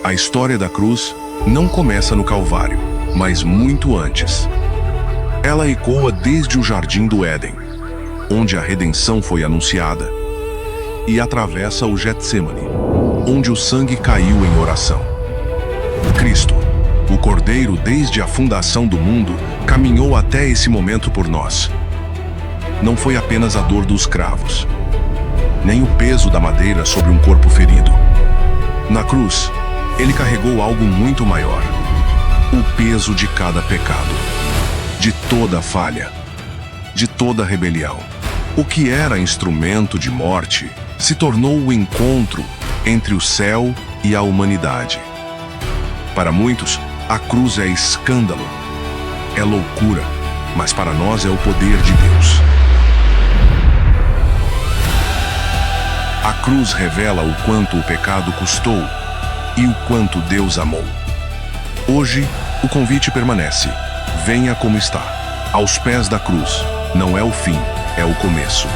A história da cruz não começa no Calvário, mas muito antes. Ela ecoa desde o Jardim do Éden, onde a redenção foi anunciada, e atravessa o Getsêmani, onde o sangue caiu em oração. Cristo, o Cordeiro desde a fundação do mundo, caminhou até esse momento por nós. Não foi apenas a dor dos cravos, nem o peso da madeira sobre um corpo ferido. Na cruz, ele carregou algo muito maior: o peso de cada pecado, de toda falha, de toda rebelião. O que era instrumento de morte se tornou o encontro entre o céu e a humanidade. Para muitos, a cruz é escândalo, é loucura, mas para nós é o poder de Deus. A cruz revela o quanto o pecado custou e o quanto Deus amou. Hoje, o convite permanece. Venha como está, aos pés da cruz. Não é o fim, é o começo.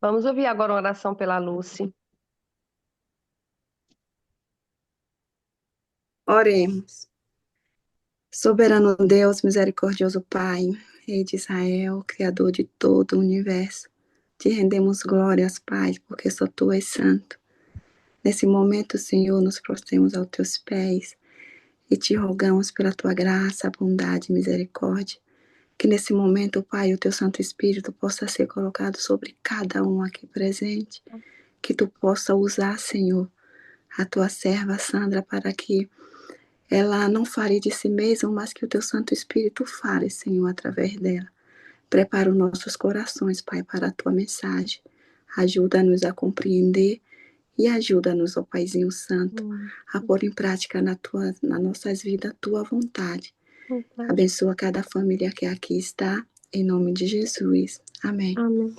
Vamos ouvir agora uma oração pela Lucy. Oremos. Soberano Deus, misericordioso Pai, Rei de Israel, Criador de todo o universo, te rendemos glórias, Pai, porque só Tu és santo. Nesse momento, Senhor, nos prostramos aos Teus pés e te rogamos pela Tua graça, bondade e misericórdia, que nesse momento, Pai, o Teu Santo Espírito possa ser colocado sobre cada um aqui presente, que Tu possa usar, Senhor, a Tua serva Sandra para que ela não fale de si mesma, mas que o Teu Santo Espírito fale, Senhor, através dela. Prepara os nossos corações, Pai, para a Tua mensagem. Ajuda-nos a compreender e ajuda-nos, ó Paizinho Santo, a pôr em prática nas nossas vidas a Tua vontade. Abençoa cada família que aqui está, em nome de Jesus. Amém. Amém.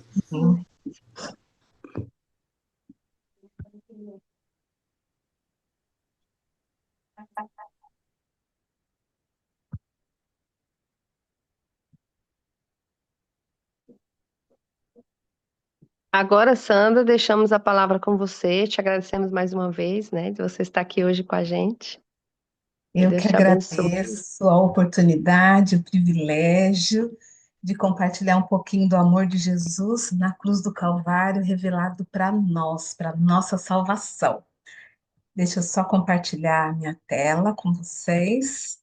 Agora, Sandra, deixamos a palavra com você. Te agradecemos mais uma vez, né, de você estar aqui hoje com a gente. Que Eu Deus que te abençoe. agradeço a oportunidade, o privilégio de compartilhar um pouquinho do amor de Jesus na cruz do Calvário, revelado para nós, para nossa salvação. Deixa eu só compartilhar a minha tela com vocês.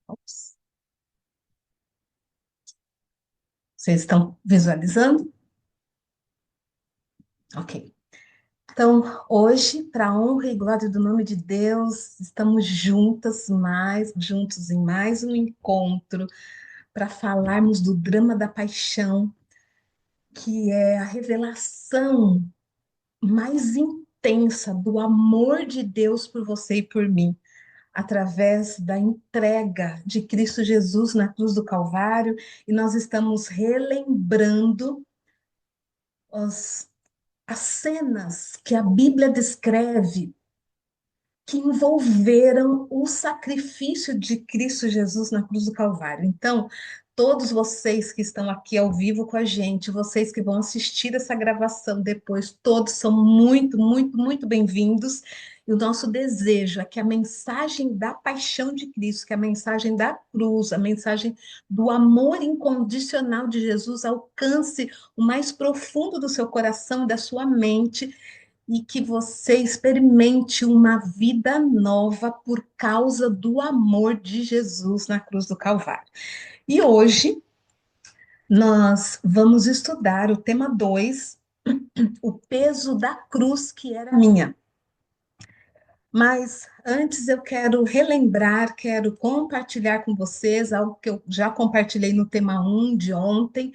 Ops. Vocês estão visualizando? Ok. Então, hoje, para a honra e glória do nome de Deus, estamos juntos em mais um encontro para falarmos do drama da paixão, que é a revelação mais intensa do amor de Deus por você e por mim, através da entrega de Cristo Jesus na cruz do Calvário, e nós estamos relembrando as cenas que a Bíblia descreve que envolveram o sacrifício de Cristo Jesus na cruz do Calvário. Então, todos vocês que estão aqui ao vivo com a gente, vocês que vão assistir essa gravação depois, todos são muito, muito, muito bem-vindos. E o nosso desejo é que a mensagem da paixão de Cristo, que a mensagem da cruz, a mensagem do amor incondicional de Jesus alcance o mais profundo do seu coração e da sua mente, e que você experimente uma vida nova por causa do amor de Jesus na cruz do Calvário. E hoje nós vamos estudar o tema 2, o peso da cruz que era minha. Mas antes eu quero relembrar, quero compartilhar com vocês algo que eu já compartilhei no tema 1 de ontem,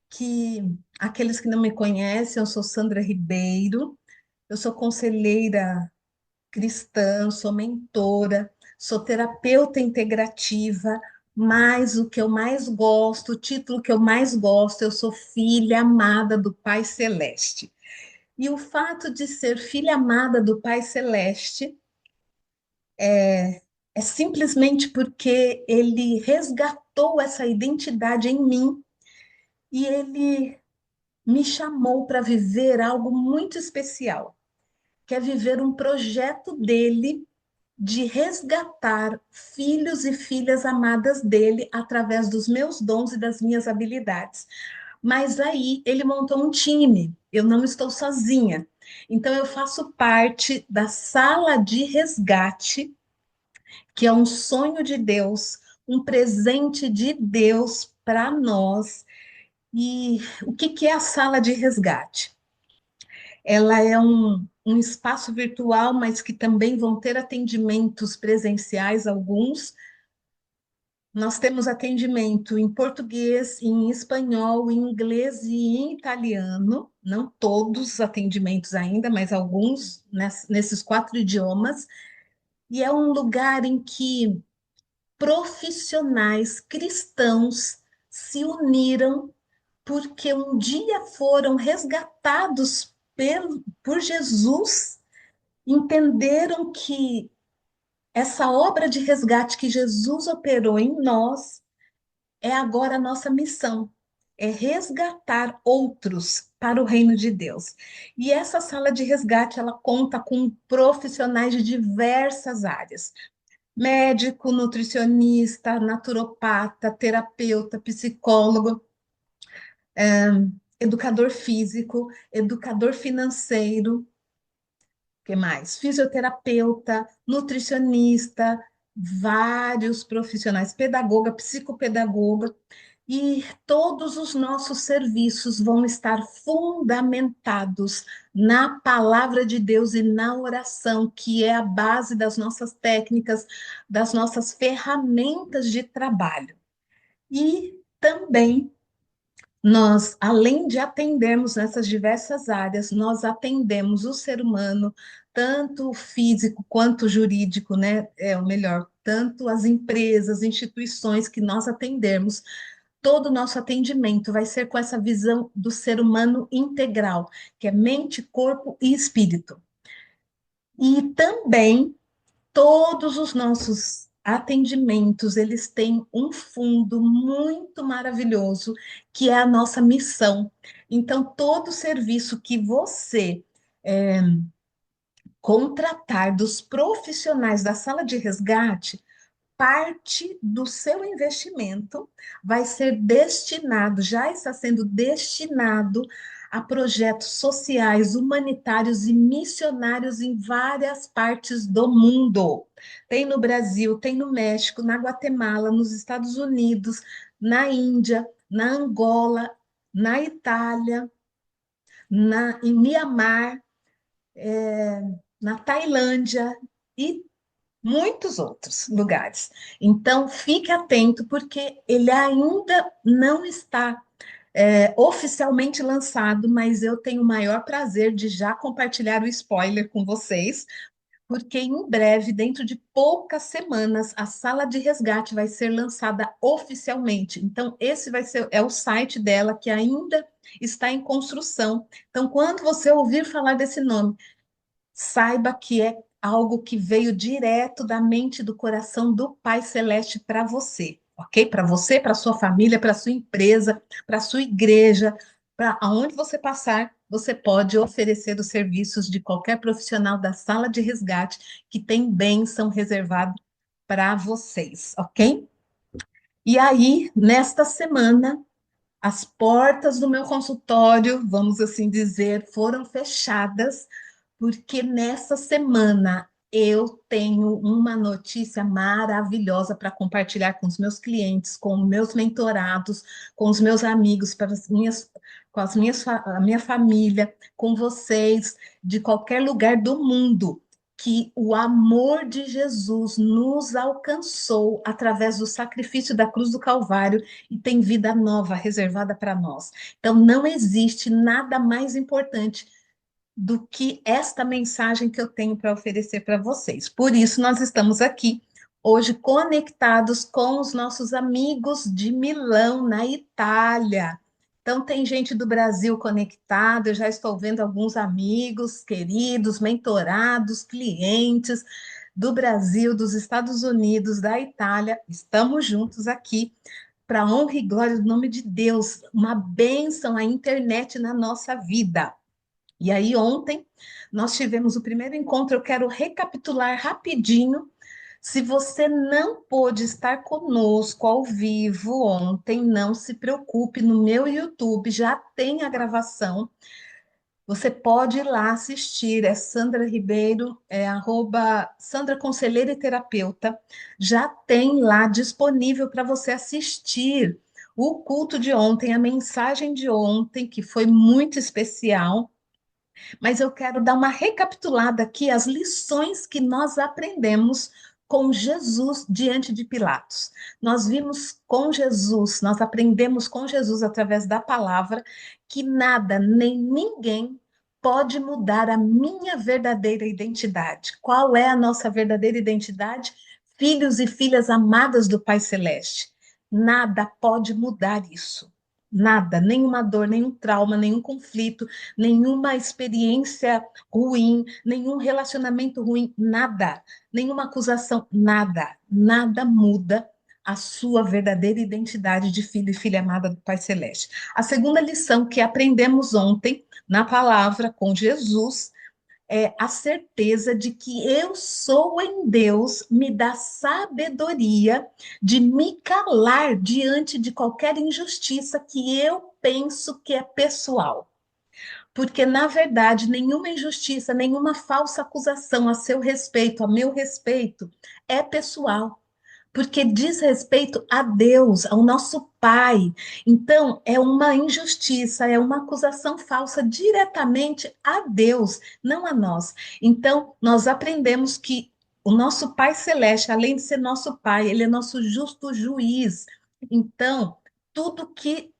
que aqueles que não me conhecem, eu sou Sandra Ribeiro, eu sou conselheira cristã, sou mentora, sou terapeuta integrativa, mas o que eu mais gosto, o título que eu mais gosto, eu sou filha amada do Pai Celeste. E o fato de ser filha amada do Pai Celeste é simplesmente porque ele resgatou essa identidade em mim e ele me chamou para viver algo muito especial, que é viver um projeto dele de resgatar filhos e filhas amadas dele através dos meus dons e das minhas habilidades. Mas aí ele montou um time, eu não estou sozinha. Então eu faço parte da sala de resgate, que é um sonho de Deus, um presente de Deus para nós. E o que que é a sala de resgate? Ela é um espaço virtual, mas que também vão ter atendimentos presenciais, alguns. Nós temos atendimento em português, em espanhol, em inglês e em italiano. Não todos os atendimentos ainda, mas alguns nesses 4 idiomas. E é um lugar em que profissionais cristãos se uniram porque um dia foram resgatados por Jesus, entenderam que essa obra de resgate que Jesus operou em nós é agora a nossa missão, é resgatar outros para o reino de Deus. E essa sala de resgate, ela conta com profissionais de diversas áreas: médico, nutricionista, naturopata, terapeuta, psicólogo, educador físico, educador financeiro, que mais? Fisioterapeuta, nutricionista, vários profissionais, pedagoga, psicopedagoga, e todos os nossos serviços vão estar fundamentados na palavra de Deus e na oração, que é a base das nossas técnicas, das nossas ferramentas de trabalho. E também nós, além de atendermos nessas diversas áreas, nós atendemos o ser humano, tanto o físico quanto o jurídico, né? É o melhor, tanto as empresas, instituições que nós atendemos. Todo o nosso atendimento vai ser com essa visão do ser humano integral, que é mente, corpo e espírito. E também todos os nossos atendimentos, eles têm um fundo muito maravilhoso, que é a nossa missão. Então, todo serviço que você contratar dos profissionais da sala de resgate, parte do seu investimento vai ser destinado, já está sendo destinado a projetos sociais, humanitários e missionários em várias partes do mundo. Tem no Brasil, tem no México, na Guatemala, nos Estados Unidos, na Índia, na Angola, na Itália, em Mianmar, na Tailândia e muitos outros lugares. Então, fique atento, porque ele ainda não está oficialmente lançado, mas eu tenho o maior prazer de já compartilhar o spoiler com vocês, porque em breve, dentro de poucas semanas, a sala de resgate vai ser lançada oficialmente. Então, esse vai ser o site dela, que ainda está em construção. Então, quando você ouvir falar desse nome, saiba que é algo que veio direto da mente e do coração do Pai Celeste para você, ok? Para você, para sua família, para sua empresa, para sua igreja, para aonde você passar, você pode oferecer os serviços de qualquer profissional da sala de resgate, que tem bênção reservado para vocês, ok? E aí, nesta semana, as portas do meu consultório, vamos assim dizer, foram fechadas, porque nessa semana eu tenho uma notícia maravilhosa para compartilhar com os meus clientes, com os meus mentorados, com os meus amigos, a minha família, com vocês, de qualquer lugar do mundo, que o amor de Jesus nos alcançou através do sacrifício da cruz do Calvário e tem vida nova reservada para nós. Então, não existe nada mais importante do que esta mensagem que eu tenho para oferecer para vocês. Por isso, nós estamos aqui hoje conectados com os nossos amigos de Milão, na Itália. Então, tem gente do Brasil conectada, eu já estou vendo alguns amigos queridos, mentorados, clientes do Brasil, dos Estados Unidos, da Itália. Estamos juntos aqui para a honra e glória do nome de Deus. Uma bênção a internet na nossa vida. E aí, ontem, nós tivemos o primeiro encontro. Eu quero recapitular rapidinho. Se você não pôde estar conosco ao vivo ontem, não se preocupe, no meu YouTube já tem a gravação. Você pode ir lá assistir, é Sandra Ribeiro, @Sandra Conselheira e Terapeuta. Já tem lá disponível para você assistir o culto de ontem, a mensagem de ontem, que foi muito especial. Mas eu quero dar uma recapitulada aqui, as lições que nós aprendemos com Jesus diante de Pilatos. Nós vimos com Jesus, nós aprendemos com Jesus através da palavra que nada nem ninguém pode mudar a minha verdadeira identidade. Qual é a nossa verdadeira identidade? Filhos e filhas amadas do Pai Celeste. Nada pode mudar isso. Nada, nenhuma dor, nenhum trauma, nenhum conflito, nenhuma experiência ruim, nenhum relacionamento ruim, nada, nenhuma acusação, nada, nada muda a sua verdadeira identidade de filho e filha amada do Pai Celeste. A segunda lição que aprendemos ontem na palavra com Jesus é a certeza de que eu sou em Deus, me dá sabedoria de me calar diante de qualquer injustiça que eu penso que é pessoal. Porque, na verdade, nenhuma injustiça, nenhuma falsa acusação a seu respeito, a meu respeito, é pessoal. Porque diz respeito a Deus, ao nosso Pai. Então, é uma injustiça, é uma acusação falsa diretamente a Deus, não a nós. Então, nós aprendemos que o nosso Pai Celeste, além de ser nosso Pai, ele é nosso justo juiz. Então, tudo que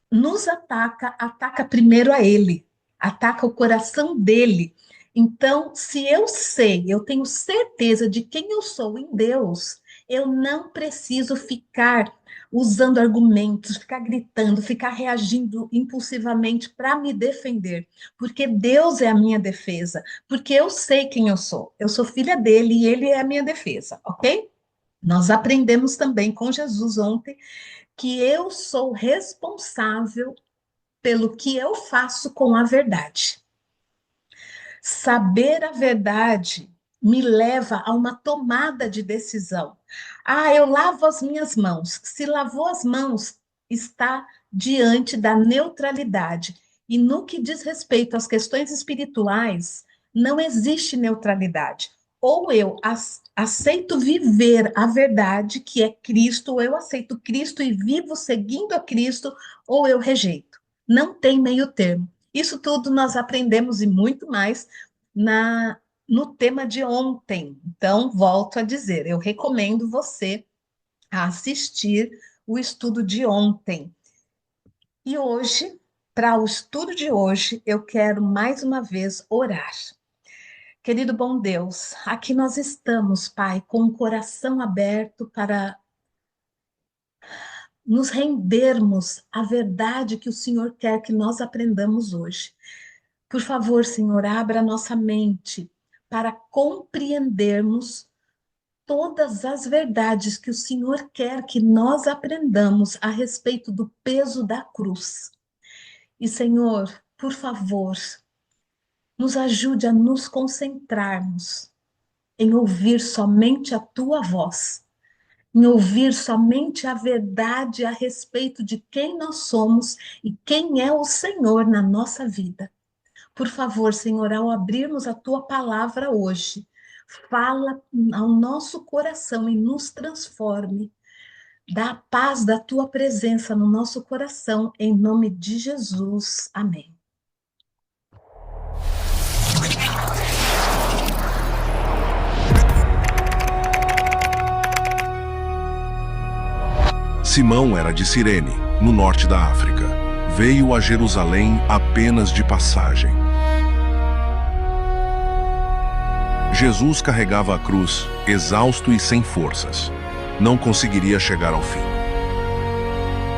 nos ataca, ataca primeiro a ele, ataca o coração dele. Então, se eu sei, eu tenho certeza de quem eu sou em Deus, eu não preciso ficar usando argumentos, ficar gritando, ficar reagindo impulsivamente para me defender, porque Deus é a minha defesa, porque eu sei quem eu sou filha dele e ele é a minha defesa, ok? Nós aprendemos também com Jesus ontem que eu sou responsável pelo que eu faço com a verdade. Saber a verdade me leva a uma tomada de decisão. Eu lavo as minhas mãos. Se lavou as mãos, está diante da neutralidade. E no que diz respeito às questões espirituais, não existe neutralidade. Ou eu aceito viver a verdade, que é Cristo, ou eu aceito Cristo e vivo seguindo a Cristo, ou eu rejeito. Não tem meio termo. Isso tudo nós aprendemos e muito mais no tema de ontem. Então, volto a dizer, eu recomendo você a assistir o estudo de ontem. E hoje, para o estudo de hoje, eu quero mais uma vez orar. Querido bom Deus, aqui nós estamos, Pai, com o coração aberto para nos rendermos à verdade que o Senhor quer que nós aprendamos hoje. Por favor, Senhor, abra nossa mente para compreendermos todas as verdades que o Senhor quer que nós aprendamos a respeito do peso da cruz. E, Senhor, por favor, nos ajude a nos concentrarmos em ouvir somente a Tua voz, em ouvir somente a verdade a respeito de quem nós somos e quem é o Senhor na nossa vida. Por favor, Senhor, ao abrirmos a Tua palavra hoje, fala ao nosso coração e nos transforme. Dá a paz da Tua presença no nosso coração, em nome de Jesus. Amém. Simão era de Cirene, no norte da África. Veio a Jerusalém apenas de passagem. Jesus carregava a cruz, exausto e sem forças. Não conseguiria chegar ao fim.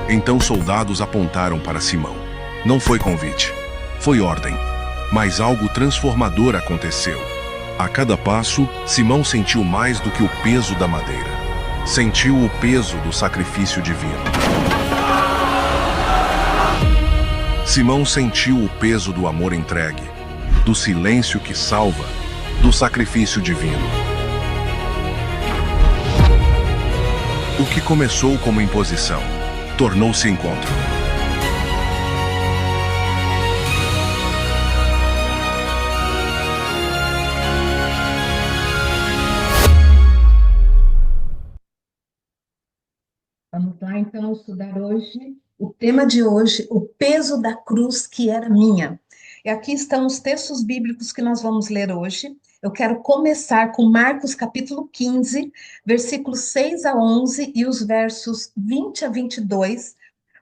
Então soldados apontaram para Simão. Não foi convite, foi ordem. Mas algo transformador aconteceu. A cada passo, Simão sentiu mais do que o peso da madeira. Sentiu o peso do sacrifício divino. Simão sentiu o peso do amor entregue, do silêncio que salva, do sacrifício divino. O que começou como imposição, tornou-se encontro. Vamos lá, então, estudar hoje o tema de hoje, o peso da cruz que era minha. E aqui estão os textos bíblicos que nós vamos ler hoje. Eu quero começar com Marcos capítulo 15, versículos 6 a 11 e os versos 20 a 22.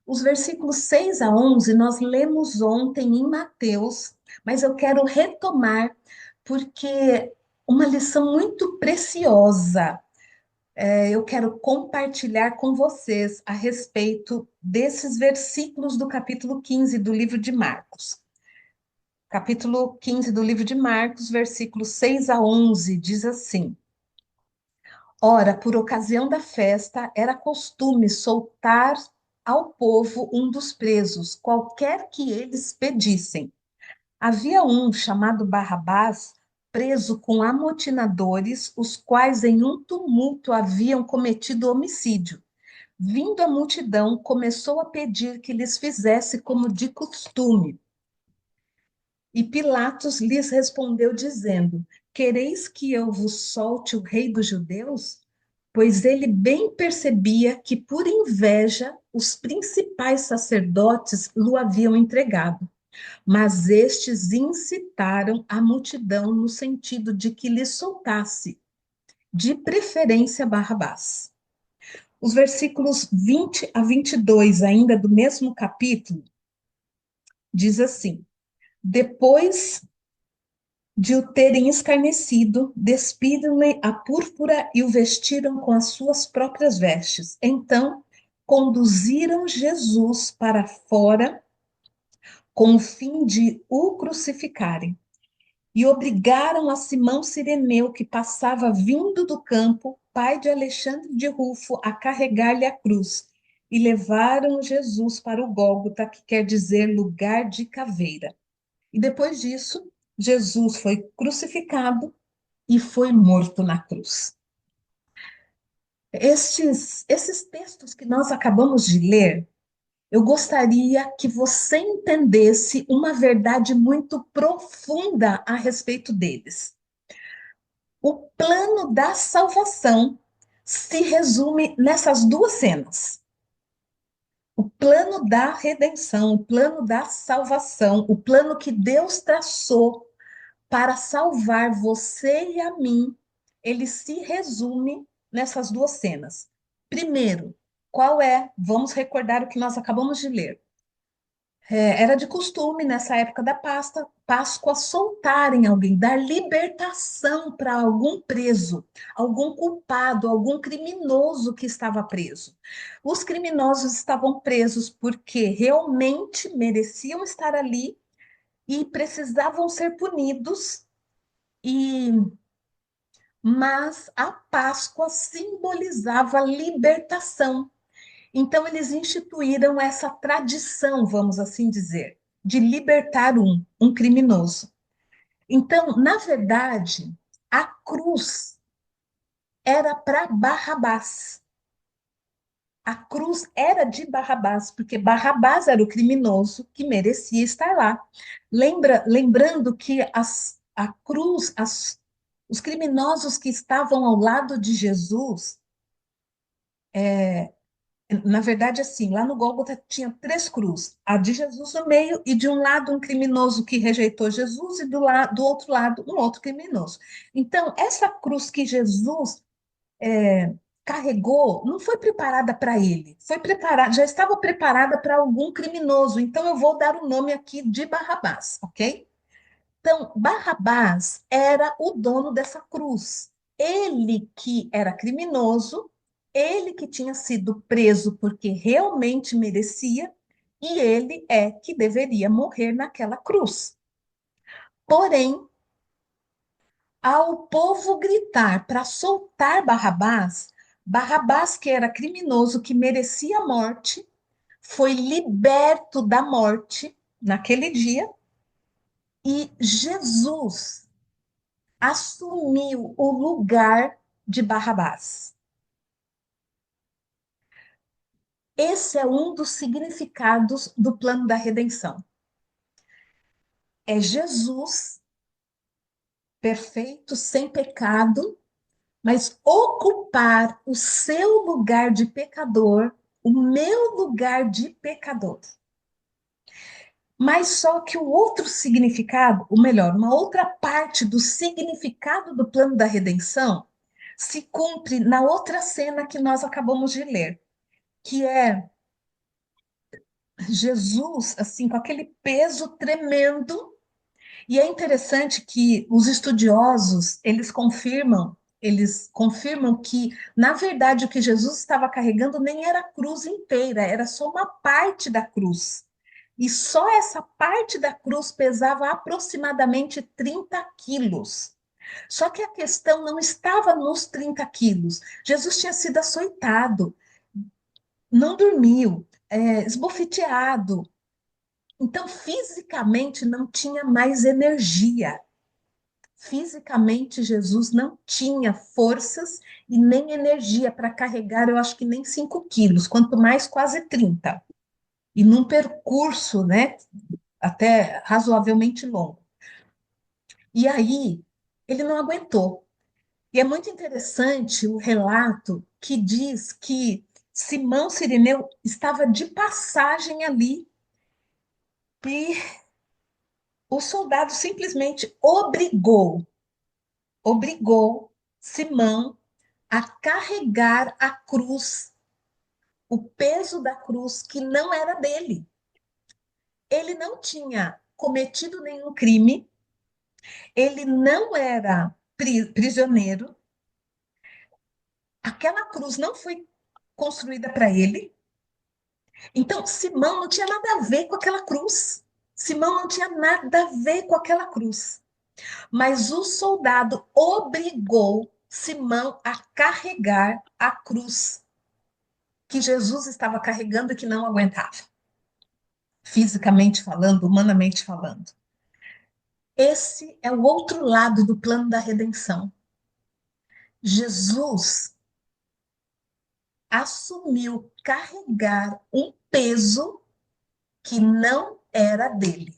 Os versículos 6 a 11 nós lemos ontem em Mateus, mas eu quero retomar porque uma lição muito preciosa eu quero compartilhar com vocês a respeito desses versículos do capítulo 15 do livro de Marcos. Capítulo 15 do livro de Marcos, versículos 6 a 11, diz assim: Ora, por ocasião da festa, era costume soltar ao povo um dos presos, qualquer que eles pedissem. Havia um chamado Barrabás, preso com amotinadores, os quais em um tumulto haviam cometido homicídio. Vindo a multidão, começou a pedir que lhes fizesse como de costume. E Pilatos lhes respondeu, dizendo: Quereis que eu vos solte o rei dos judeus? Pois ele bem percebia que, por inveja, os principais sacerdotes o haviam entregado. Mas estes incitaram a multidão no sentido de que lhe soltasse, de preferência Barrabás. Os versículos 20 a 22, ainda do mesmo capítulo, diz assim: Depois de o terem escarnecido, despiram-lhe a púrpura e o vestiram com as suas próprias vestes. Então, conduziram Jesus para fora com o fim de o crucificarem. E obrigaram a Simão Cireneu, que passava vindo do campo, pai de Alexandre de Rufo, a carregar-lhe a cruz. E levaram Jesus para o Gólgota, que quer dizer lugar de caveira. E depois disso, Jesus foi crucificado e foi morto na cruz. Esses textos que nós acabamos de ler, eu gostaria que você entendesse uma verdade muito profunda a respeito deles. O plano da salvação se resume nessas duas cenas. O plano da redenção, o plano da salvação, o plano que Deus traçou para salvar você e a mim, ele se resume nessas duas cenas. Primeiro, qual é? Vamos recordar o que nós acabamos de ler. Era de costume, nessa época da Páscoa, soltarem alguém, dar libertação para algum preso, algum culpado, algum criminoso que estava preso. Os criminosos estavam presos porque realmente mereciam estar ali e precisavam ser punidos, mas a Páscoa simbolizava libertação. Então, eles instituíram essa tradição, vamos assim dizer, de libertar um criminoso. Então, na verdade, a cruz era para Barrabás. A cruz era de Barrabás, porque Barrabás era o criminoso que merecia estar lá. Lembrando que a cruz, os criminosos que estavam ao lado de Jesus, na verdade, assim, lá no Gólgota tinha três cruzes, a de Jesus no meio, e de um lado um criminoso que rejeitou Jesus, e do outro lado um outro criminoso. Então, essa cruz que Jesus carregou não foi preparada para ele, já estava preparada para algum criminoso. Então, eu vou dar o nome aqui de Barrabás, ok? Então, Barrabás era o dono dessa cruz. Ele que era criminoso, ele que tinha sido preso porque realmente merecia, e ele é que deveria morrer naquela cruz. Porém, ao povo gritar para soltar Barrabás, Barrabás, que era criminoso, que merecia a morte, foi liberto da morte naquele dia, e Jesus assumiu o lugar de Barrabás. Esse é um dos significados do plano da redenção. É Jesus perfeito, sem pecado, mas ocupar o seu lugar de pecador, o meu lugar de pecador. Mas só que o outro significado, ou melhor, uma outra parte do significado do plano da redenção se cumpre na outra cena que nós acabamos de ler, que é Jesus, assim, com aquele peso tremendo. E é interessante que os estudiosos, eles confirmam que, na verdade, o que Jesus estava carregando nem era a cruz inteira, era só uma parte da cruz. E só essa parte da cruz pesava aproximadamente 30 quilos. Só que a questão não estava nos 30 quilos. Jesus tinha sido açoitado, não dormiu, esbofeteado. Então, fisicamente, não tinha mais energia. Fisicamente, Jesus não tinha forças e nem energia para carregar, eu acho que nem 5 quilos, quanto mais quase 30. E num percurso, né, até razoavelmente longo. E aí, ele não aguentou. E é muito interessante o relato que diz que Simão Cirineu estava de passagem ali e o soldado simplesmente obrigou Simão a carregar a cruz, o peso da cruz que não era dele. Ele não tinha cometido nenhum crime, ele não era prisioneiro, aquela cruz não foi construída para ele. Então, Simão não tinha nada a ver com aquela cruz. Simão não tinha nada a ver com aquela cruz. Mas o soldado obrigou Simão a carregar a cruz que Jesus estava carregando e que não aguentava, fisicamente falando, humanamente falando. Esse é o outro lado do plano da redenção. Jesus assumiu carregar um peso que não era dele.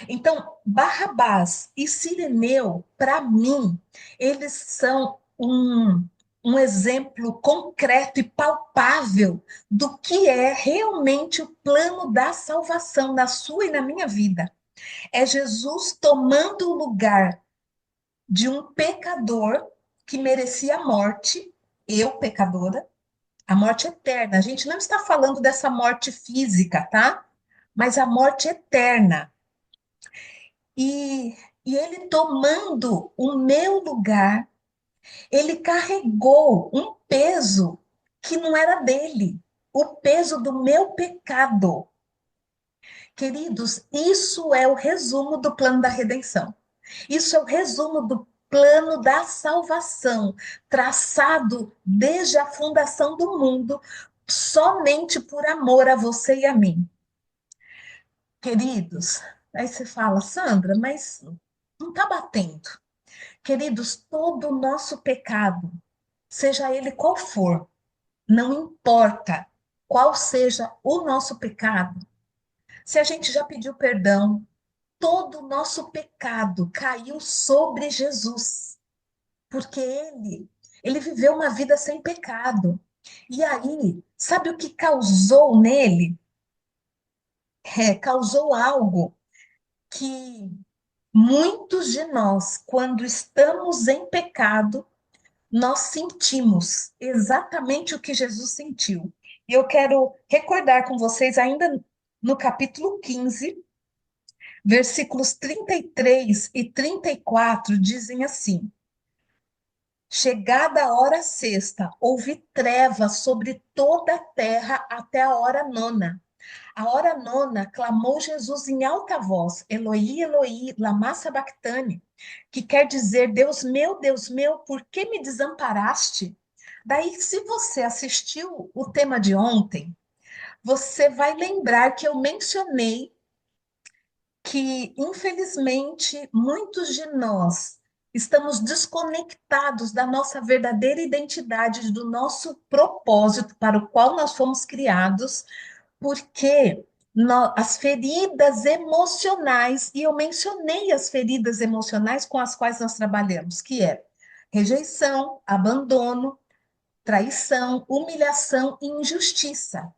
Então, Barrabás e Cireneu, para mim, eles são um exemplo concreto e palpável do que é realmente o plano da salvação na sua e na minha vida. É Jesus tomando o lugar de um pecador que merecia a morte, eu, pecadora, a morte eterna. A gente não está falando dessa morte física, tá? Mas a morte eterna. E, e ele tomando o meu lugar, ele carregou um peso que não era dele, o peso do meu pecado. Queridos, isso é o resumo do plano da redenção. Isso é o resumo do plano da salvação, traçado desde a fundação do mundo, somente por amor a você e a mim. Queridos, aí você fala, Sandra, mas não está batendo. Queridos, todo o nosso pecado, seja ele qual for, não importa qual seja o nosso pecado, se a gente já pediu perdão, todo o nosso pecado caiu sobre Jesus, porque ele viveu uma vida sem pecado. E aí, sabe o que causou nele? Causou algo que muitos de nós, quando estamos em pecado, nós sentimos exatamente o que Jesus sentiu. E eu quero recordar com vocês, ainda no capítulo 15, Versículos 33 e 34 dizem assim: Chegada a hora sexta, houve trevas sobre toda a terra até a hora nona. A hora nona, clamou Jesus em alta voz: Eloi, Eloi, lama sabachthani, que quer dizer: Deus meu, por que me desamparaste? Daí, se você assistiu o tema de ontem, você vai lembrar que eu mencionei que, infelizmente, muitos de nós estamos desconectados da nossa verdadeira identidade, do nosso propósito para o qual nós fomos criados, porque as feridas emocionais, e eu mencionei as feridas emocionais com as quais nós trabalhamos, que é rejeição, abandono, traição, humilhação e injustiça.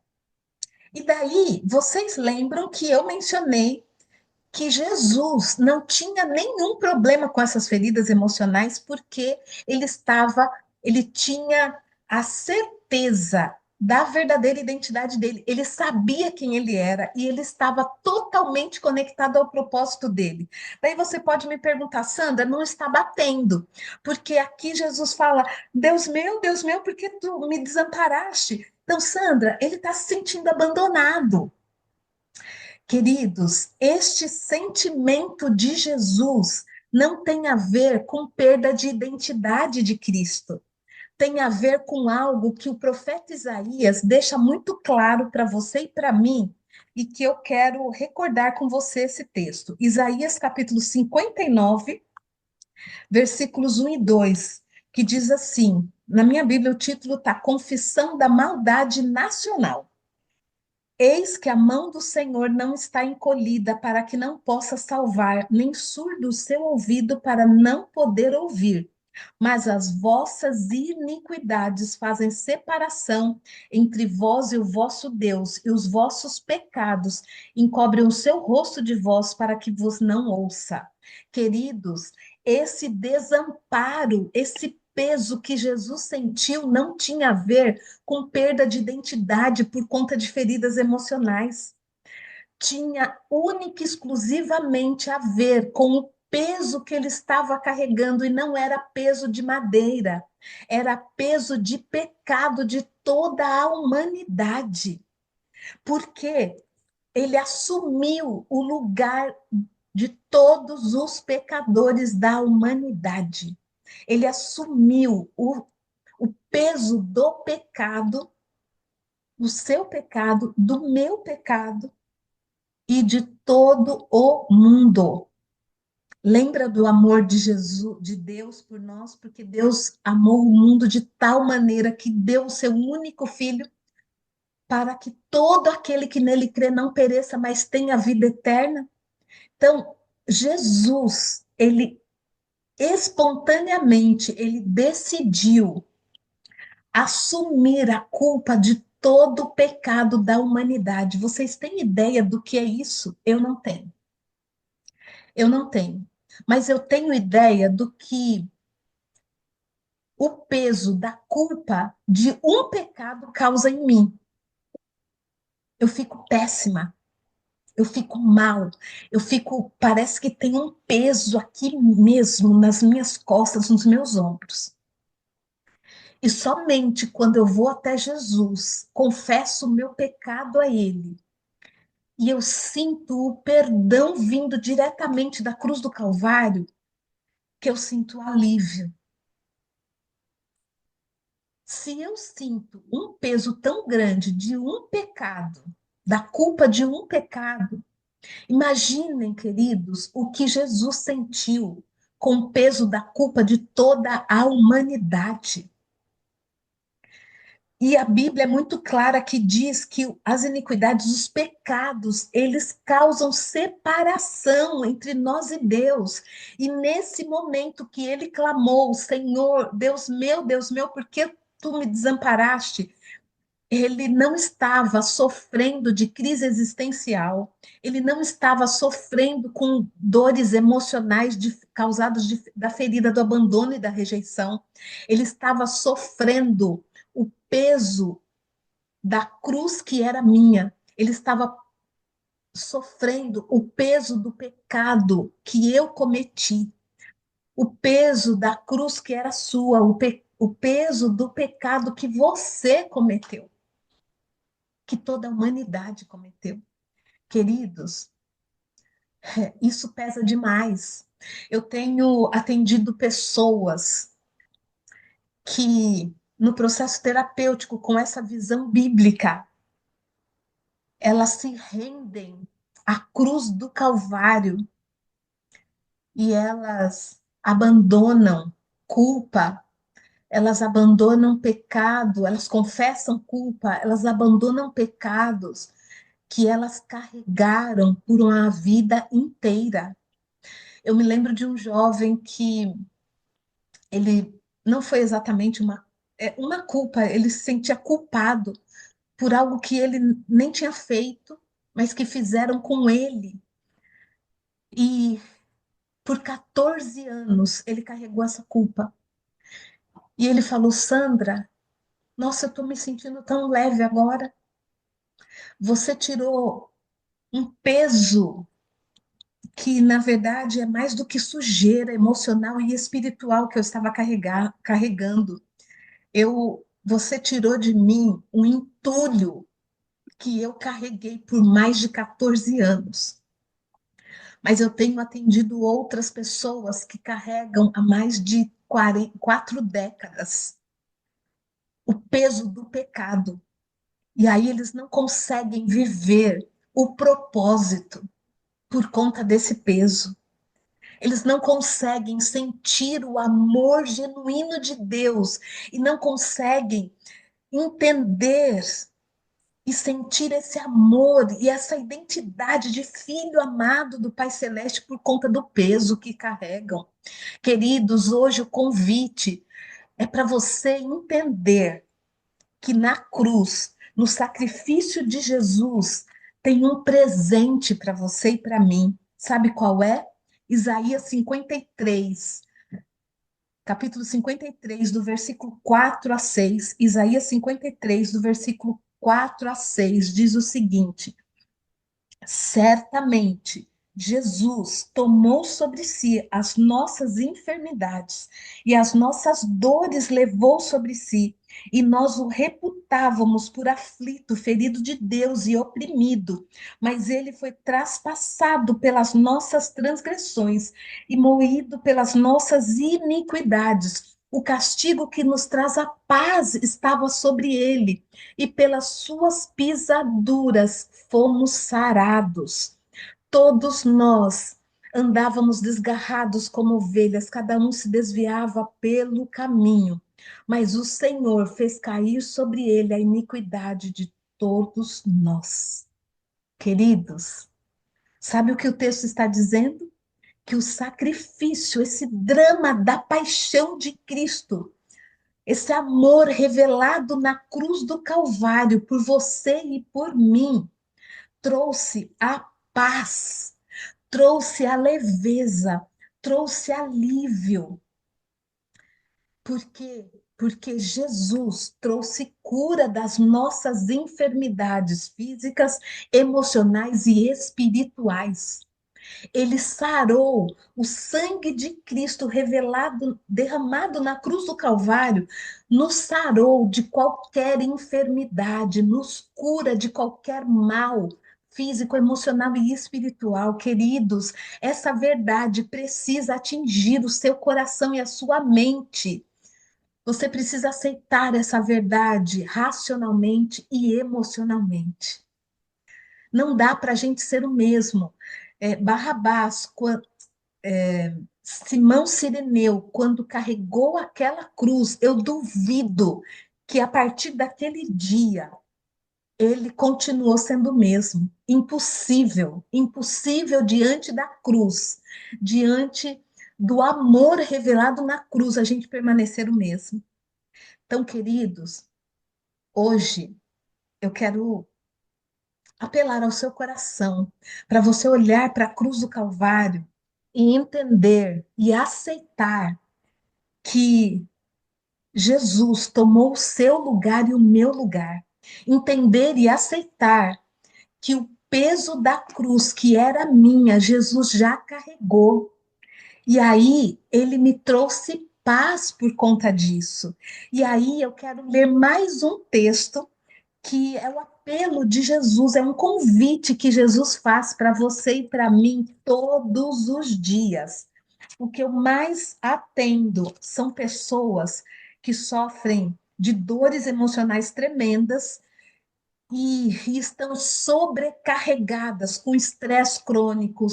E daí, vocês lembram que eu mencionei que Jesus não tinha nenhum problema com essas feridas emocionais, porque ele tinha a certeza da verdadeira identidade dele. Ele sabia quem ele era e ele estava totalmente conectado ao propósito dele. Daí você pode me perguntar: Sandra, não está batendo, porque aqui Jesus fala: Deus meu, por que tu me desamparaste? Então, Sandra, ele está se sentindo abandonado. Queridos, este sentimento de Jesus não tem a ver com perda de identidade de Cristo. Tem a ver com algo que o profeta Isaías deixa muito claro para você e para mim, e que eu quero recordar com você esse texto. Isaías capítulo 59, versículos 1 e 2, que diz assim: na minha Bíblia o título está Confissão da Maldade Nacional. Eis que a mão do Senhor não está encolhida para que não possa salvar, nem surdo o seu ouvido para não poder ouvir. Mas as vossas iniquidades fazem separação entre vós e o vosso Deus, e os vossos pecados encobrem o seu rosto de vós para que vos não ouça. Queridos, esse desamparo, esse peso que Jesus sentiu não tinha a ver com perda de identidade por conta de feridas emocionais. Tinha única e exclusivamente a ver com o peso que ele estava carregando, e não era peso de madeira, era peso de pecado de toda a humanidade. Porque ele assumiu o lugar de todos os pecadores da humanidade. Ele assumiu o peso do pecado, do seu pecado, do meu pecado e de todo o mundo. Lembra do amor de Jesus, de Deus por nós, porque Deus amou o mundo de tal maneira que deu o seu único filho para que todo aquele que nele crê não pereça, mas tenha vida eterna. Então, Jesus, ele espontaneamente, ele decidiu assumir a culpa de todo o pecado da humanidade. Vocês têm ideia do que é isso? Eu não tenho. Eu não tenho. Mas eu tenho ideia do que o peso da culpa de um pecado causa em mim. Eu fico péssima. Eu fico mal, parece que tem um peso aqui mesmo nas minhas costas, nos meus ombros. E somente quando eu vou até Jesus, confesso o meu pecado a Ele, e eu sinto o perdão vindo diretamente da cruz do Calvário, que eu sinto alívio. Se eu sinto um peso tão grande de um pecado, da culpa de um pecado, imaginem, queridos, o que Jesus sentiu com o peso da culpa de toda a humanidade. E a Bíblia é muito clara que diz que as iniquidades, os pecados, eles causam separação entre nós e Deus. E nesse momento que ele clamou: Senhor, Deus meu, por que tu me desamparaste? Ele não estava sofrendo de crise existencial, ele não estava sofrendo com dores emocionais causadas da ferida do abandono e da rejeição, ele estava sofrendo o peso da cruz que era minha, ele estava sofrendo o peso do pecado que eu cometi, o peso da cruz que era sua, o peso do pecado que você cometeu, que toda a humanidade cometeu. Queridos, isso pesa demais. Eu tenho atendido pessoas que, no processo terapêutico, com essa visão bíblica, elas se rendem à cruz do Calvário e elas abandonam culpa, elas abandonam pecado, elas confessam culpa, elas abandonam pecados que elas carregaram por uma vida inteira. Eu me lembro de um jovem que ele não foi exatamente uma culpa, ele se sentia culpado por algo que ele nem tinha feito, mas que fizeram com ele. E por 14 anos ele carregou essa culpa. E ele falou: Sandra, nossa, eu estou me sentindo tão leve agora. Você tirou um peso que, na verdade, é mais do que sujeira emocional e espiritual que eu estava carregando. Você tirou de mim um entulho que eu carreguei por mais de 14 anos. Mas eu tenho atendido outras pessoas que carregam há mais de 4 décadas o peso do pecado. E aí eles não conseguem viver o propósito por conta desse peso. Eles não conseguem sentir o amor genuíno de Deus e não conseguem entender e sentir esse amor e essa identidade de filho amado do Pai Celeste por conta do peso que carregam. Queridos, hoje o convite é para você entender que na cruz, no sacrifício de Jesus, tem um presente para você e para mim. Sabe qual é? Isaías 53, capítulo 53, do versículo 4 a 6. Isaías 53, do versículo 4 a 6, diz o seguinte: certamente, Jesus tomou sobre si as nossas enfermidades e as nossas dores levou sobre si, e nós o reputávamos por aflito, ferido de Deus e oprimido, mas ele foi traspassado pelas nossas transgressões e moído pelas nossas iniquidades. O castigo que nos traz a paz estava sobre ele, e pelas suas pisaduras fomos sarados. Todos nós andávamos desgarrados como ovelhas, cada um se desviava pelo caminho, mas o Senhor fez cair sobre ele a iniquidade de todos nós. Queridos, sabe o que o texto está dizendo? Que o sacrifício, esse drama da paixão de Cristo, esse amor revelado na cruz do Calvário por você e por mim, trouxe a paz, trouxe a leveza, trouxe alívio. Por quê? Porque Jesus trouxe cura das nossas enfermidades físicas, emocionais e espirituais. Ele sarou o sangue de Cristo revelado, derramado na cruz do Calvário, nos sarou de qualquer enfermidade, nos cura de qualquer mal físico, emocional e espiritual. Queridos, essa verdade precisa atingir o seu coração e a sua mente. Você precisa aceitar essa verdade racionalmente e emocionalmente. Não dá para a gente ser o mesmo. Barrabás, Simão Cireneu, quando carregou aquela cruz, eu duvido que a partir daquele dia ele continuou sendo o mesmo. Impossível, impossível diante da cruz, diante do amor revelado na cruz, a gente permanecer o mesmo. Então, queridos, hoje eu quero apelar ao seu coração para você olhar para a cruz do Calvário e entender e aceitar que Jesus tomou o seu lugar e o meu lugar. Entender e aceitar que o peso da cruz, que era minha, Jesus já carregou. E aí, ele me trouxe paz por conta disso. E aí, eu quero ler mais um texto que é o apelo de Jesus, é um convite que Jesus faz para você e para mim todos os dias. O que eu mais atendo são pessoas que sofrem de dores emocionais tremendas e estão sobrecarregadas com estresse crônico,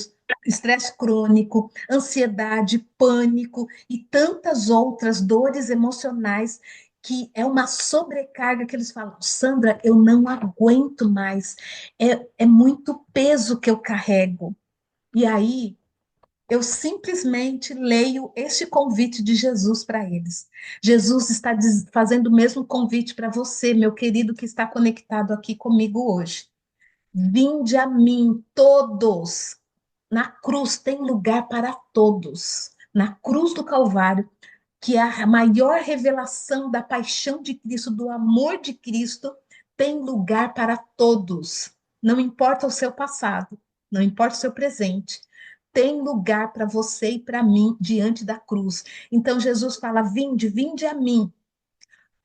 ansiedade, pânico e tantas outras dores emocionais que é uma sobrecarga que eles falam, Sandra, eu não aguento mais, é muito peso que eu carrego. E aí eu simplesmente leio este convite de Jesus para eles. Jesus está fazendo o mesmo convite para você, meu querido, que está conectado aqui comigo hoje. Vinde a mim, todos. Na cruz tem lugar para todos. Na cruz do Calvário, que é a maior revelação da paixão de Cristo, do amor de Cristo, tem lugar para todos. Não importa o seu passado, não importa o seu presente, tem lugar para você e para mim diante da cruz. Então Jesus fala: vinde, vinde a mim,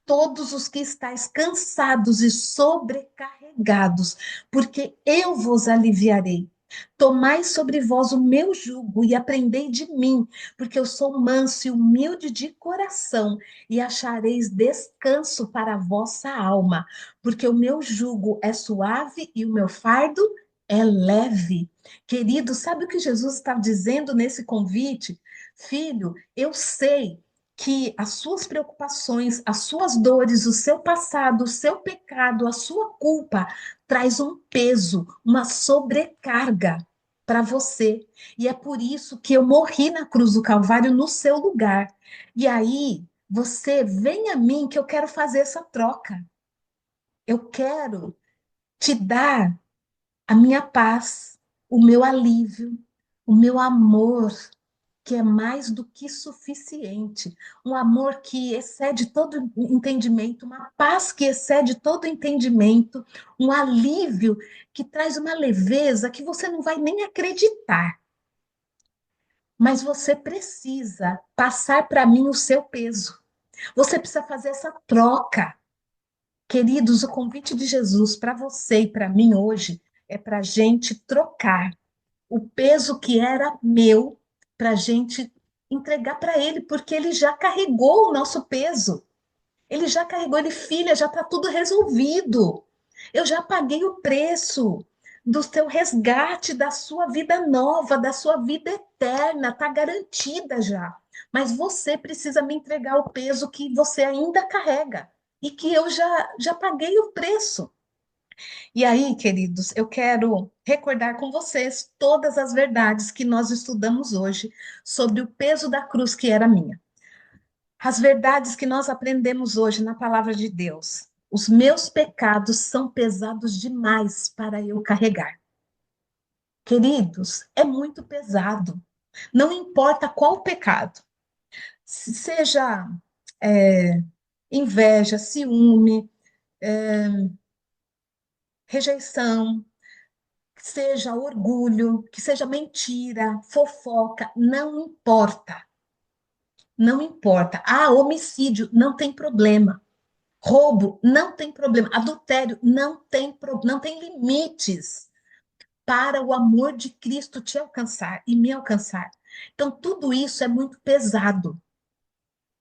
todos os que estáis cansados e sobrecarregados, porque eu vos aliviarei. Tomai sobre vós o meu jugo e aprendei de mim, porque eu sou manso e humilde de coração, e achareis descanso para a vossa alma, porque o meu jugo é suave e o meu fardo é leve. Querido, sabe o que Jesus está dizendo nesse convite? Filho, eu sei que as suas preocupações, as suas dores, o seu passado, o seu pecado, a sua culpa traz um peso, uma sobrecarga para você. E é por isso que eu morri na cruz do Calvário no seu lugar. E aí, você vem a mim que eu quero fazer essa troca. Eu quero te dar a minha paz, o meu alívio, o meu amor, que é mais do que suficiente, um amor que excede todo entendimento, uma paz que excede todo entendimento, um alívio que traz uma leveza que você não vai nem acreditar. Mas você precisa passar para mim o seu peso. Você precisa fazer essa troca. Queridos, o convite de Jesus para você e para mim hoje é para a gente trocar o peso que era meu para a gente entregar para ele, porque ele já carregou o nosso peso. Ele já carregou, ele, filha, já está tudo resolvido. Eu já paguei o preço do seu resgate, da sua vida nova, da sua vida eterna, está garantida já. Mas você precisa me entregar o peso que você ainda carrega e que eu já paguei o preço. E aí, queridos, eu quero recordar com vocês todas as verdades que nós estudamos hoje sobre o peso da cruz que era minha. As verdades que nós aprendemos hoje na palavra de Deus. Os meus pecados são pesados demais para eu carregar. Queridos, é muito pesado. Não importa qual pecado, seja inveja, ciúme, rejeição, que seja orgulho, que seja mentira, fofoca, não importa. Não importa. Ah, homicídio, não tem problema. Roubo, não tem problema. Adultério, não tem limites para o amor de Cristo te alcançar e me alcançar. Então, tudo isso é muito pesado.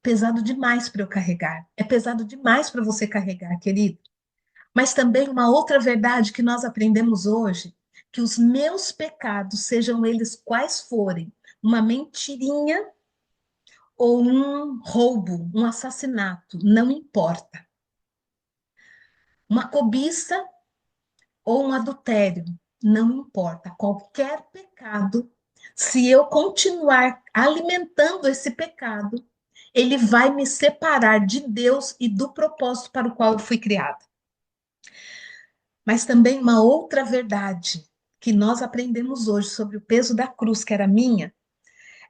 Pesado demais para eu carregar. É pesado demais para você carregar, querido. Mas também uma outra verdade que nós aprendemos hoje, que os meus pecados, sejam eles quais forem, uma mentirinha ou um roubo, um assassinato, não importa. Uma cobiça ou um adultério, não importa. Qualquer pecado, se eu continuar alimentando esse pecado, ele vai me separar de Deus e do propósito para o qual eu fui criada. Mas também uma outra verdade que nós aprendemos hoje sobre o peso da cruz, que era minha,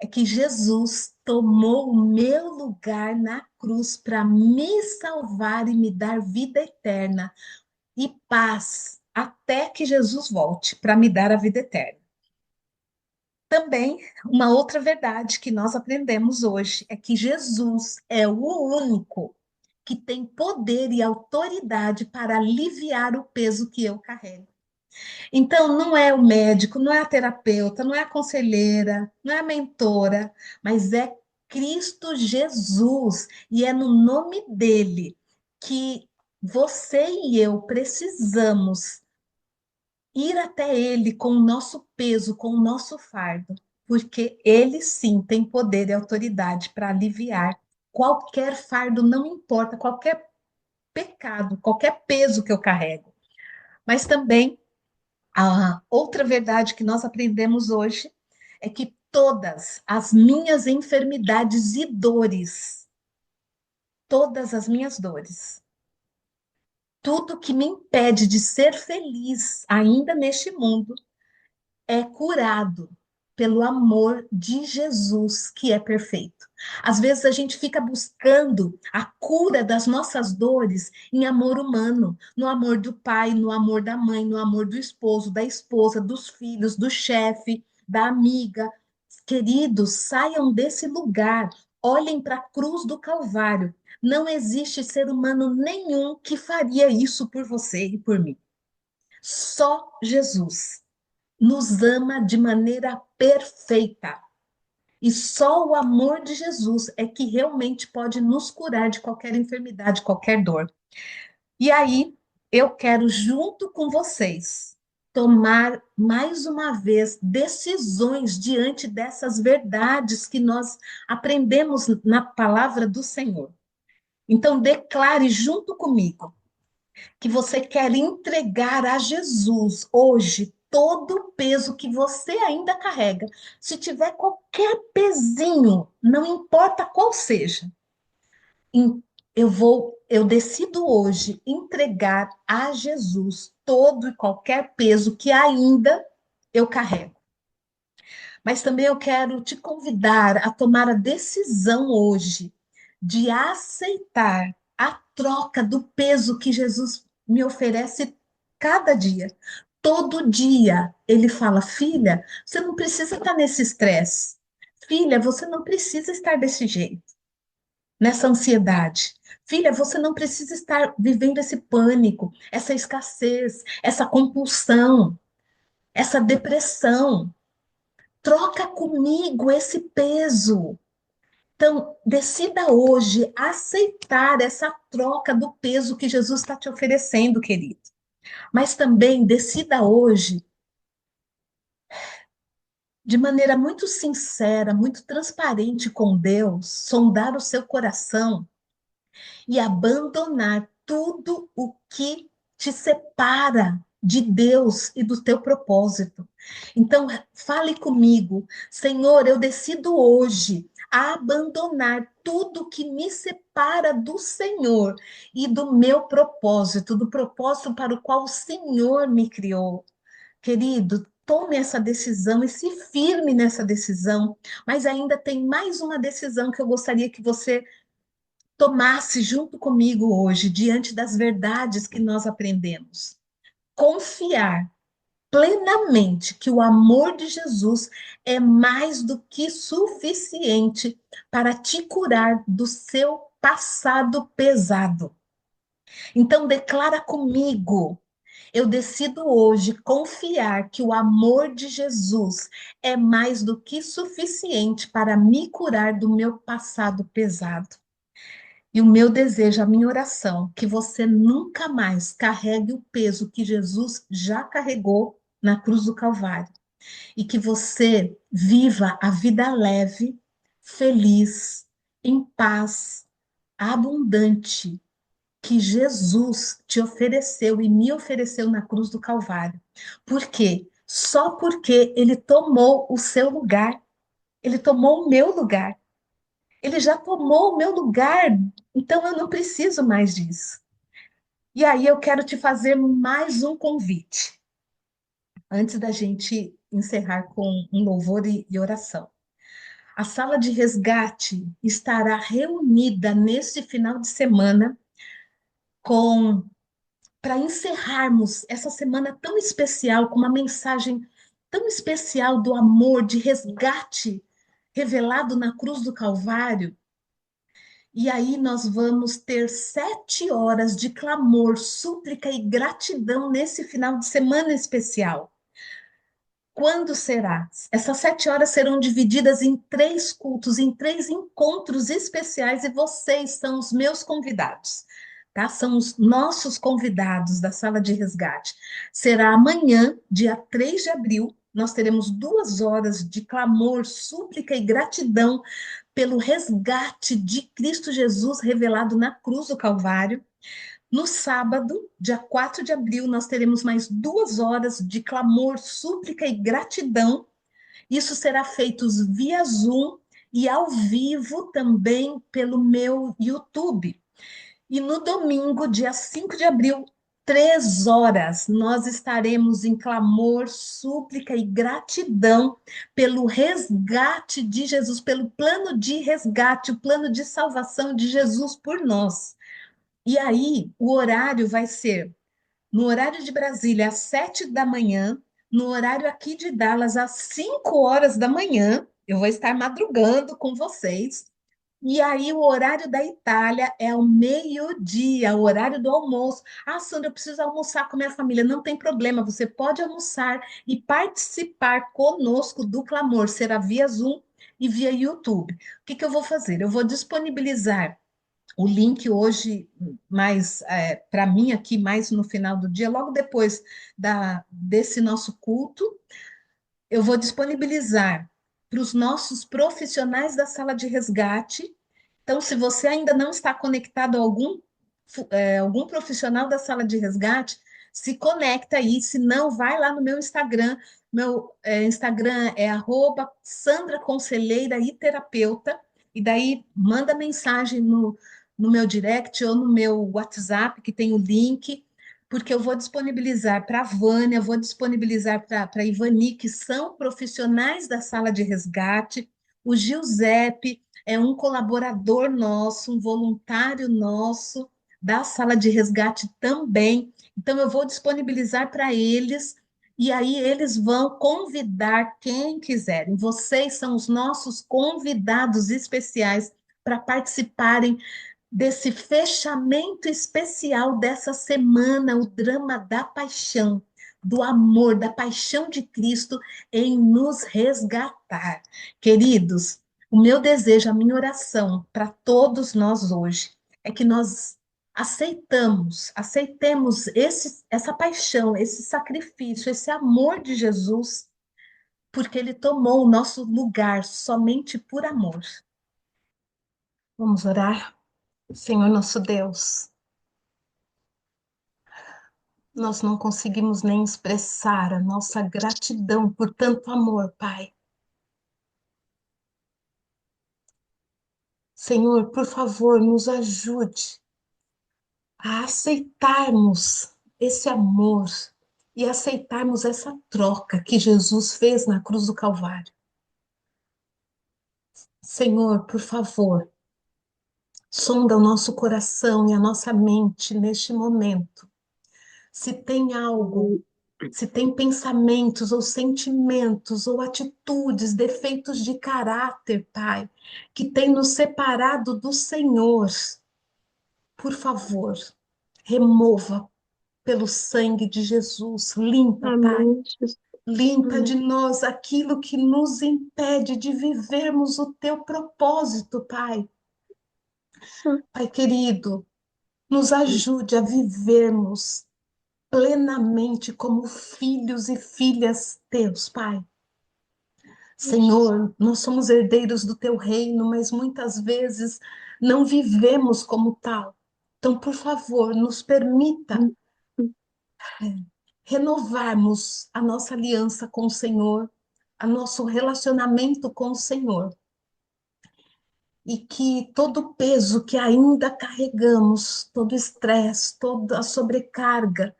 é que Jesus tomou o meu lugar na cruz para me salvar e me dar vida eterna e paz, até que Jesus volte para me dar a vida eterna. Também, uma outra verdade que nós aprendemos hoje é que Jesus é o único que tem poder e autoridade para aliviar o peso que eu carrego. Então, não é o médico, não é a terapeuta, não é a conselheira, não é a mentora, mas é Cristo Jesus, e é no nome dele que você e eu precisamos ir até ele com o nosso peso, com o nosso fardo, porque ele sim tem poder e autoridade para aliviar qualquer fardo, não importa, qualquer pecado, qualquer peso que eu carrego. Mas também a outra verdade que nós aprendemos hoje é que todas as minhas enfermidades e dores, todas as minhas dores, tudo que me impede de ser feliz ainda neste mundo, é curado pelo amor de Jesus, que é perfeito. Às vezes a gente fica buscando a cura das nossas dores em amor humano, no amor do pai, no amor da mãe, no amor do esposo, da esposa, dos filhos, do chefe, da amiga. Queridos, saiam desse lugar, olhem para a cruz do Calvário. Não existe ser humano nenhum que faria isso por você e por mim. Só Jesus nos ama de maneira perfeita. E só o amor de Jesus é que realmente pode nos curar de qualquer enfermidade, qualquer dor. E aí, eu quero, junto com vocês, tomar mais uma vez decisões diante dessas verdades que nós aprendemos na palavra do Senhor. Então, declare junto comigo que você quer entregar a Jesus hoje todo o peso que você ainda carrega. Se tiver qualquer pezinho, não importa qual seja, eu decido hoje entregar a Jesus todo e qualquer peso que ainda eu carrego. Mas também eu quero te convidar a tomar a decisão hoje de aceitar a troca do peso que Jesus me oferece cada dia. Todo dia ele fala: filha, você não precisa estar nesse estresse. Filha, você não precisa estar desse jeito, nessa ansiedade. Filha, você não precisa estar vivendo esse pânico, essa escassez, essa compulsão, essa depressão. Troca comigo esse peso. Então, decida hoje aceitar essa troca do peso que Jesus está te oferecendo, querido. Mas também decida hoje, de maneira muito sincera, muito transparente com Deus, sondar o seu coração e abandonar tudo o que te separa de Deus e do teu propósito. Então, fale comigo, Senhor, eu decido hoje abandonar tudo que me separa do Senhor e do meu propósito, do propósito para o qual o Senhor me criou. Querido, tome essa decisão e se firme nessa decisão, mas ainda tem mais uma decisão que eu gostaria que você tomasse junto comigo hoje, diante das verdades que nós aprendemos. Confiar plenamente que o amor de Jesus é mais do que suficiente para te curar do seu passado pesado. Então, declara comigo. Eu decido hoje confiar que o amor de Jesus é mais do que suficiente para me curar do meu passado pesado. E o meu desejo, a minha oração, que você nunca mais carregue o peso que Jesus já carregou na cruz do Calvário. E que você viva a vida leve, feliz, em paz, abundante, que Jesus te ofereceu e me ofereceu na cruz do Calvário. Por quê? Só porque ele tomou o seu lugar, ele tomou o meu lugar. Ele já tomou o meu lugar, então eu não preciso mais disso. E aí eu quero te fazer mais um convite, antes da gente encerrar com um louvor e oração. A sala de resgate estará reunida nesse final de semana com para encerrarmos essa semana tão especial, com uma mensagem tão especial do amor, de resgate revelado na cruz do Calvário. E aí nós vamos ter 7 horas de clamor, súplica e gratidão nesse final de semana especial. Quando será? Essas 7 horas serão divididas em 3 cultos, em 3 encontros especiais, e vocês são os meus convidados, tá? São os nossos convidados da sala de resgate. Será amanhã, dia 3 de abril, nós teremos 2 horas de clamor, súplica e gratidão pelo resgate de Cristo Jesus revelado na cruz do Calvário. No sábado, dia 4 de abril, nós teremos mais 2 horas de clamor, súplica e gratidão. Isso será feito via Zoom e ao vivo também pelo meu YouTube. E no domingo, dia 5 de abril, 3 horas, nós estaremos em clamor, súplica e gratidão pelo resgate de Jesus, pelo plano de resgate, o plano de salvação de Jesus por nós. E aí, o horário vai ser no horário de Brasília, às 7 da manhã, no horário aqui de Dallas, às 5 horas da manhã. Eu vou estar madrugando com vocês. E aí, o horário da Itália é ao meio-dia, o horário do almoço. Ah, Sandra, eu preciso almoçar com minha família. Não tem problema, você pode almoçar e participar conosco do clamor. Será via Zoom e via YouTube. O que que eu vou fazer? Eu vou disponibilizar o link hoje, mais para mim aqui, mais no final do dia, logo depois desse nosso culto, eu vou disponibilizar para os nossos profissionais da sala de resgate. Então, se você ainda não está conectado a algum profissional da sala de resgate, se conecta aí, se não, vai lá no meu Instagram. Meu Instagram é @Sandra Conselheira e Terapeuta, e daí manda mensagem no meu direct ou no meu WhatsApp, que tem o link, porque eu vou disponibilizar para a Vânia, vou disponibilizar para a Ivani, que são profissionais da sala de resgate, o Giuseppe é um colaborador nosso, um voluntário nosso da sala de resgate também. Então, eu vou disponibilizar para eles, e aí eles vão convidar quem quiserem. Vocês são os nossos convidados especiais para participarem desse fechamento especial dessa semana, o drama da paixão, do amor, da paixão de Cristo em nos resgatar. Queridos, o meu desejo, a minha oração para todos nós hoje é que nós aceitemos essa paixão, esse sacrifício, esse amor de Jesus, porque ele tomou o nosso lugar somente por amor. Vamos orar? Senhor nosso Deus, nós não conseguimos nem expressar a nossa gratidão por tanto amor, Pai. Senhor, por favor, nos ajude a aceitarmos esse amor e aceitarmos essa troca que Jesus fez na cruz do Calvário. Senhor, por favor, sonda o nosso coração e a nossa mente neste momento. Se tem algo, se tem pensamentos ou sentimentos ou atitudes, defeitos de caráter, Pai, que tem nos separado do Senhor, por favor, remova pelo sangue de Jesus. Limpa, Pai. Amém, Jesus. Limpa de Amém. nós aquilo que nos impede de vivermos o teu propósito, Pai. Pai querido, nos ajude a vivermos plenamente como filhos e filhas teus, Pai. Senhor, nós somos herdeiros do teu reino, mas muitas vezes não vivemos como tal. Então, por favor, nos permita renovarmos a nossa aliança com o Senhor, a nosso relacionamento com o Senhor. E que todo o peso que ainda carregamos, todo o estresse, toda a sobrecarga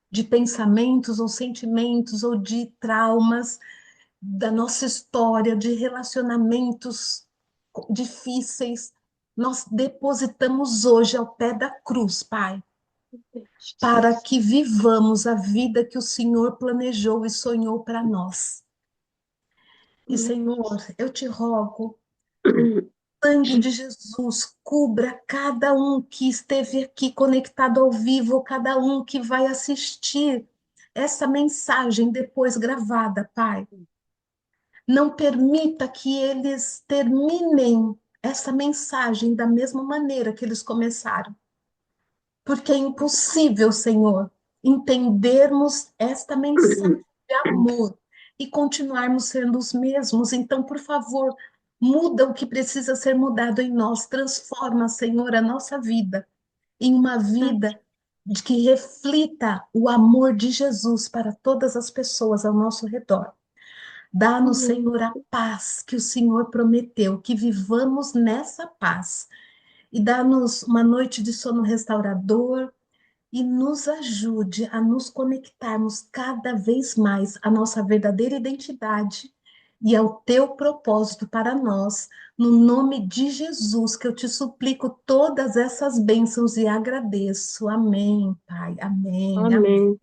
de pensamentos ou sentimentos ou de traumas da nossa história, de relacionamentos difíceis, nós depositamos hoje ao pé da cruz, Pai. para que vivamos a vida que o Senhor planejou e sonhou para nós. E, Senhor, eu te rogo, sangue de Jesus, cubra cada um que esteve aqui conectado ao vivo, cada um que vai assistir essa mensagem depois gravada, Pai. Não permita que eles terminem essa mensagem da mesma maneira que eles começaram. Porque é impossível, Senhor, entendermos esta mensagem de amor e continuarmos sendo os mesmos. Então, por favor, muda o que precisa ser mudado em nós, transforma, Senhor, a nossa vida em uma vida de que reflita o amor de Jesus para todas as pessoas ao nosso redor. Dá-nos, Senhor, a paz que o Senhor prometeu, que vivamos nessa paz. E dá-nos uma noite de sono restaurador e nos ajude a nos conectarmos cada vez mais à nossa verdadeira identidade e ao teu propósito para nós. No nome de Jesus, que eu te suplico todas essas bênçãos e agradeço. Amém, Pai. Amém. Amém. Amém.